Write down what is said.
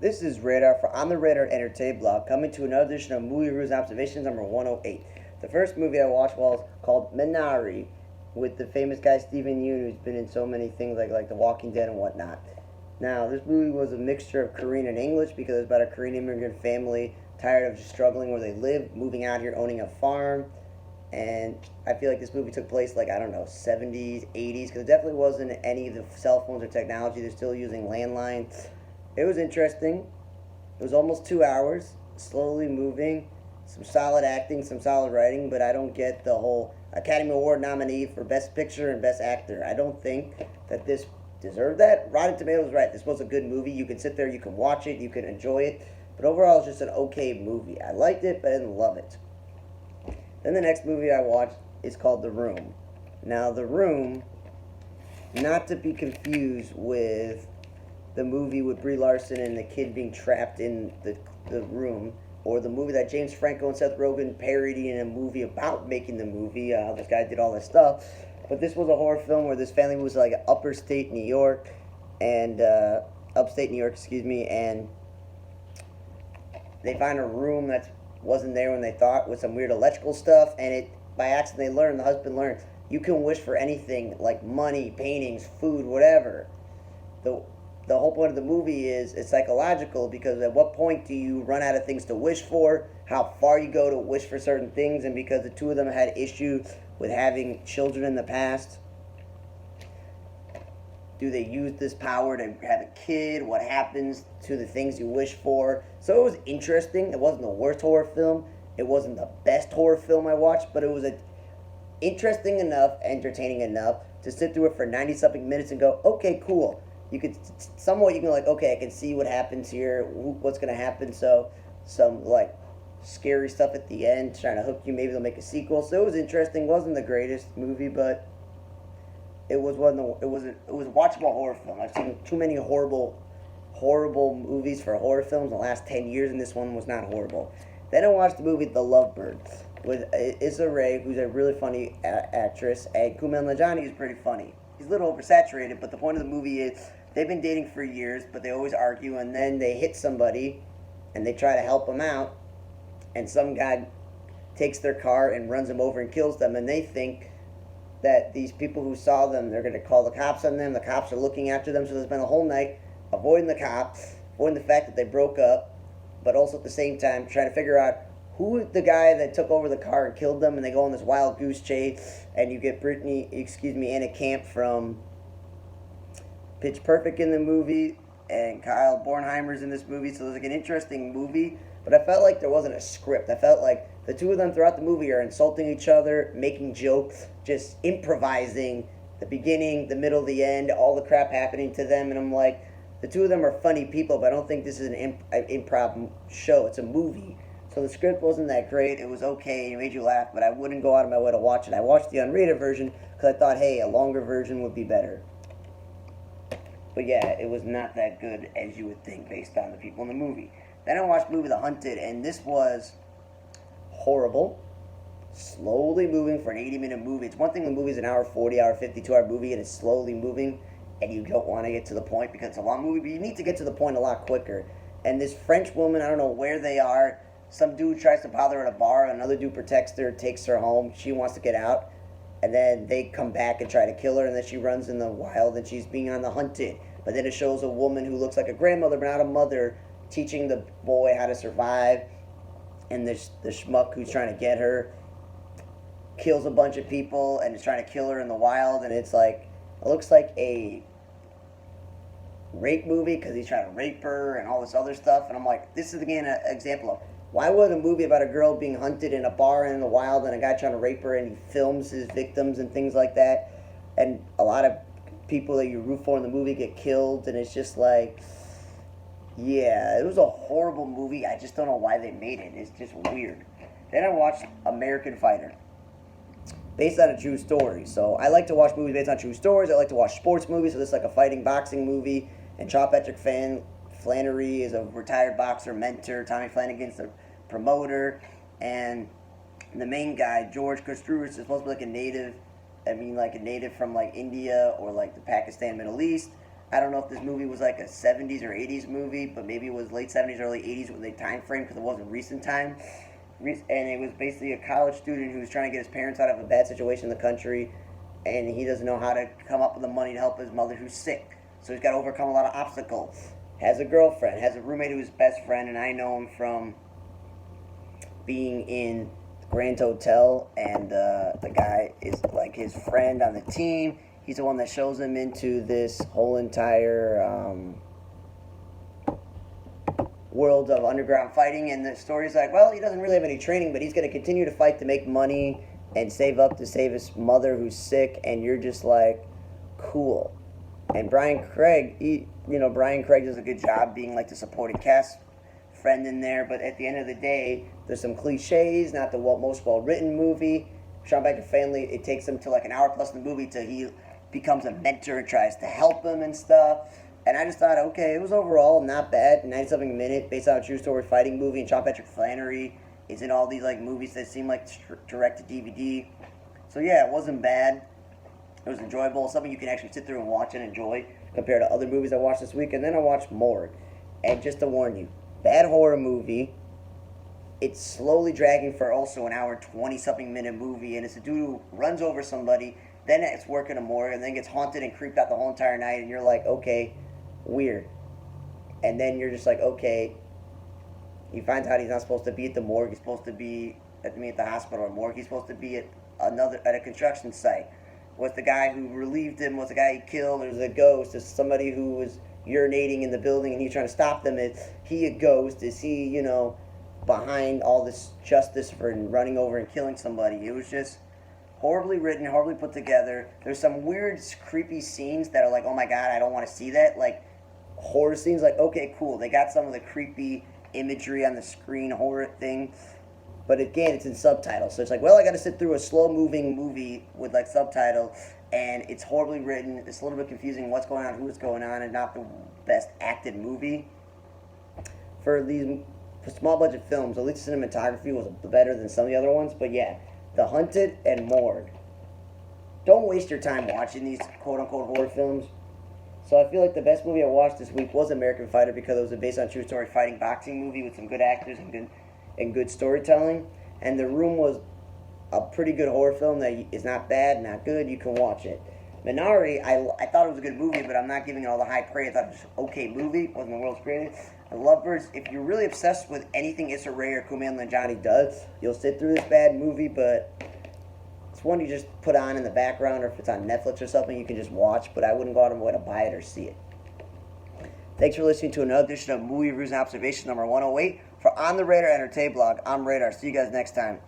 This is Radar for On the Radar Entertainment Blog, coming to another edition of Movie Reviews and Observations number 108. The first movie I watched was called Menari, with the famous guy Stephen Yeun, who's been in so many things like The Walking Dead and whatnot. Now, this movie was a mixture of Korean and English because it's about a Korean immigrant family tired of just struggling where they live, moving out here, owning a farm. And I feel like this movie took place like, I don't know, 70s, 80s, because it definitely wasn't any of the cell phones or technology. They're still using landlines. It was interesting. It was almost 2 hours, slowly moving, some solid acting, some solid writing, but I don't get the whole Academy Award nominee for Best Picture and Best Actor. I don't think that this deserved that. Rotten Tomatoes is right. This was a good movie. You can sit there, you can watch it, you can enjoy it, but overall it's just an okay movie. I liked it, but I didn't love it. Then the next movie I watched is called The Room. Now, The Room, not to be confused with the movie with Brie Larson and the kid being trapped in the room, or the movie that James Franco and Seth Rogen parodied in a movie about making the movie. This guy did all this stuff. But this was a horror film where this family was like upstate New York, and and they find a room that wasn't there when they thought, with some weird electrical stuff, and it by accident the husband learned, you can wish for anything, like money, paintings, food, whatever. The whole point of the movie is it's psychological, because at what point do you run out of things to wish for, how far you go to wish for certain things, and because the two of them had issues with having children in the past, do they use this power to have a kid? What happens to the things you wish for? So it was interesting. It wasn't the worst horror film. It wasn't the best horror film I watched, but it was interesting enough, entertaining enough to sit through it for 90 something minutes and go, okay, cool. You can like, okay, I can see what happens here, what's going to happen. So some like scary stuff at the end, trying to hook you. Maybe they'll make a sequel. So it was interesting. Wasn't the greatest movie, but it was a watchable horror film. I've seen too many horrible movies for horror films in the last 10 years, and this one was not horrible. Then I watched the movie The Lovebird with Issa Rae, who's a really funny actress, and Kumail Nanjiani, who's pretty funny. He's a little oversaturated, but the point of the movie is they've been dating for years, but they always argue, and then they hit somebody, and they try to help them out, and some guy takes their car and runs them over and kills them, and they think that these people who saw them, they're going to call the cops on them. The cops are looking after them, so they spend the whole night avoiding the cops, avoiding the fact that they broke up, but also at the same time trying to figure out who the guy that took over the car and killed them, and they go on this wild goose chase, and you get Anna Camp from Pitch Perfect in the movie, and Kyle Bornheimer's in this movie, so it was like an interesting movie, but I felt like there wasn't a script. I felt like the two of them throughout the movie are insulting each other, making jokes, just improvising, the beginning, the middle, the end, all the crap happening to them, and I'm like, the two of them are funny people, but I don't think this is an improv show. It's a movie. So the script wasn't that great. It was okay. It made you laugh, but I wouldn't go out of my way to watch it. I watched the unrated version because I thought, hey, a longer version would be better. But yeah, it was not that good as you would think based on the people in the movie. Then I watched the movie The Hunted, and this was horrible. Slowly moving for an 80-minute movie. It's one thing when the movie's an hour 40, hour 50, 2-hour movie, and it's slowly moving, and you don't want to get to the point because it's a long movie, but you need to get to the point a lot quicker. And this French woman, I don't know where they are, some dude tries to bother her at a bar, another dude protects her, takes her home, she wants to get out, and then they come back and try to kill her, and then she runs in the wild, and she's being on the hunted. But then it shows a woman who looks like a grandmother, but not a mother, teaching the boy how to survive, and the schmuck who's trying to get her kills a bunch of people, and is trying to kill her in the wild, and it's like, it looks like a rape movie, because he's trying to rape her, and all this other stuff, and I'm like, this is again an example of, why would a movie about a girl being hunted in a bar in the wild and a guy trying to rape her and he films his victims and things like that, and a lot of people that you root for in the movie get killed, and it's just like, yeah, it was a horrible movie. I just don't know why they made it. It's just weird. Then I watched American Fighter, based on a true story. So I like to watch movies based on true stories. I like to watch sports movies, so this is like a fighting boxing movie, and Sean Patrick Flannery is a retired boxer mentor. Tommy Flanagan's the promoter, and the main guy, George Kostruis, is supposed to be like a native. Like a native from like India or like the Pakistan, Middle East. I don't know if this movie was like a 70s or 80s movie, but maybe it was late 70s, early 80s with the time frame because it wasn't recent time. And it was basically a college student who was trying to get his parents out of a bad situation in the country, and he doesn't know how to come up with the money to help his mother who's sick. So he's got to overcome a lot of obstacles. Has a girlfriend, has a roommate who's best friend, and I know him from being in Grand Hotel, and the guy is like his friend on the team. He's the one that shows him into this whole entire world of underground fighting, and the story's like, well, he doesn't really have any training, but he's going to continue to fight to make money and save up to save his mother who's sick, and you're just like, cool. And Brian Craig, Brian Craig does a good job being like the supporting cast friend in there, but at the end of the day, there's some cliches, not the most well-written movie. Sean Baker's family, it takes him to like an hour plus in the movie till he becomes a mentor and tries to help him and stuff. And I just thought, okay, it was overall not bad. 90-something minute, based on a true story fighting movie, and Sean Patrick Flannery is in all these like movies that seem like direct to DVD. So yeah, it wasn't bad. It was enjoyable, something you can actually sit through and watch and enjoy compared to other movies I watched this week. And then I watched Morgue. And just to warn you, bad horror movie. It's slowly dragging for also an hour, 20-something minute movie. And it's a dude who runs over somebody, then it's working a morgue, and then gets haunted and creeped out the whole entire night. And you're like, okay, weird. And then you're just like, okay. He finds out he's not supposed to be at the morgue. He's supposed to be at the hospital or morgue. He's supposed to be at a construction site. Was the guy who relieved him? Was the guy he killed? Or was it a ghost? Is somebody who was urinating in the building and he's trying to stop them? Is he a ghost? Is he, behind all this justice for running over and killing somebody? It was just horribly written, horribly put together. There's some weird, creepy scenes that are like, oh my god, I don't want to see that. Like horror scenes, like, okay, cool. They got some of the creepy imagery on the screen, horror thing. But again, it's in subtitles. So it's like, well, I got to sit through a slow-moving movie with like subtitles, and it's horribly written. It's a little bit confusing what's going on, who's going on, and not the best acted movie. For these small-budget films, at least cinematography was better than some of the other ones. But yeah, The Hunted and Morgue. Don't waste your time watching these quote-unquote horror films. So I feel like the best movie I watched this week was American Fighter because it was a based on true story fighting boxing movie with some good actors and good storytelling. And The Room was a pretty good horror film that is not bad, not good. You can watch it. Menari, I thought it was a good movie, but I'm not giving it all the high praise. I thought it was an okay movie. Wasn't the world's greatest. Lovebirds, if you're really obsessed with anything Issa Rae or Kumail Nanjiani does, you'll sit through this bad movie, but it's one you just put on in the background, or if it's on Netflix or something, you can just watch, but I wouldn't go out of my way to buy it or see it. Thanks for listening to another edition of Movie Reviews and Observations number 108. For On the Radar Entertainment Blog, I'm Radar. See you guys next time.